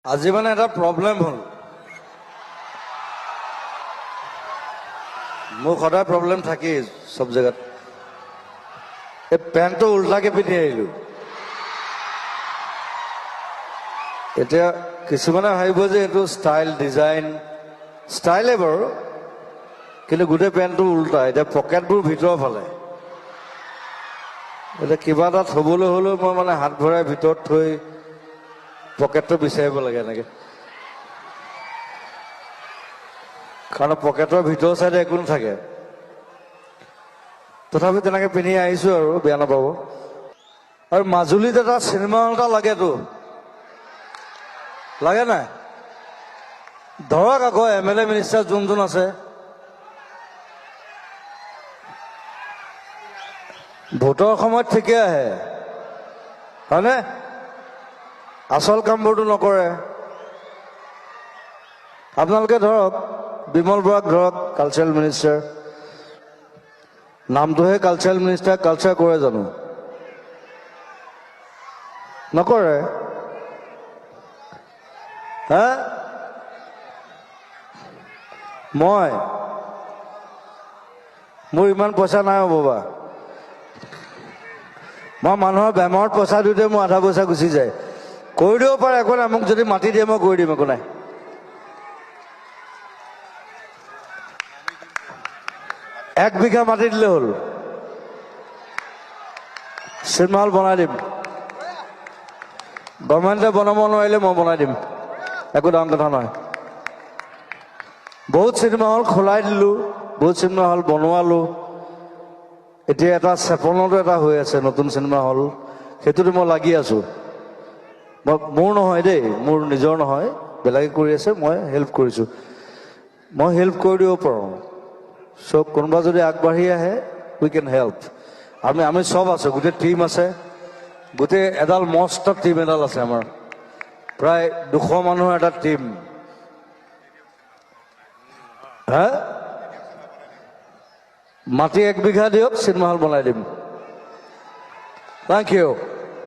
আজি মানে এটা প্ৰব্লেম হ'ল মোৰ সদায় প্ৰব্লেম থাকেই সব জায়গাত এই পেণ্টটো উল্টাকে পিন্ধি আহিলো এতিয়া কিছুমানে ভাবিব যে এইটো ষ্টাইল ডিজাইন ষ্টাইলে বাৰু কিন্তু গোটেই পেণ্টটো উল্টা এতিয়া পকেটবোৰ ভিতৰৰ ফালে এতিয়া কিবা এটা থবলৈ হ'লেও মই মানে হাত ভৰাই ভিতৰত থৈ পকেটটো বিচাৰিব লাগে এনেকে কাৰণ পকেটৰ ভিতৰ চাইডে একো নাথাকে তথাপি তেনেকে পিন্ধি আহিছো আৰু বেয়া নাপাব আৰু মাজুলীত এটা চিনেমা হল এটা লাগেতো লাগে নাই ধৰক আকৌ এমএলএ মিনিষ্টাৰ যোন যোন আছে ভোটৰ সময়ত ঠিকে আহে হয়নে আচল কামবোৰটো নকৰে আপোনালোকে ধৰক বিমল বৰাক ধৰক কালচাৰেল মিনিষ্টাৰ নামটোহে কালচাৰেল মিনিষ্টাৰ কালচাৰ কৰে জানো নকৰে হা মোৰ ইমান পইচা নাই হ'ব বা মই মানুহৰ বেমাৰত পইচা দিওঁতে মোৰ আধা পইচা গুচি যায় কৰি দিব পাৰে একো নাই মোক যদি মাতি দিয়ে মই কৰি দিম একো নাই এক বিঘা মাটি দিলে হ'ল চিনেমা হল বনাই দিম গভৰ্ণমেণ্টে বনাব নোৱাৰিলে মই বনাই দিম একো ডাঙৰ কথা নহয় বহুত চিনেমা হল খোলাই দিলো বহুত চিনেমা হল বনোৱালো এতিয়া এটা চেপনতো এটা হৈ আছে নতুন চিনেমা হল সেইটোতে মই লাগি আছো মোৰ নহয় দেই মোৰ নিজৰ নহয় বেলেগে কৰি আছে মই হেল্প কৰিছো মই হেল্প কৰি দিব পাৰোঁ চ' কোনোবা যদি আগবাঢ়ি আহে উই কেন হেল্প আমি চব আছো গোটেই টিম আছে গোটেই এডাল মস্ত টিম এডাল আছে আমাৰ প্ৰায় 200 মানুহৰ এটা টিম হা মাটি 1 বিঘা দিয়ক চিনেমা হল বনাই দিম থেংক ইউ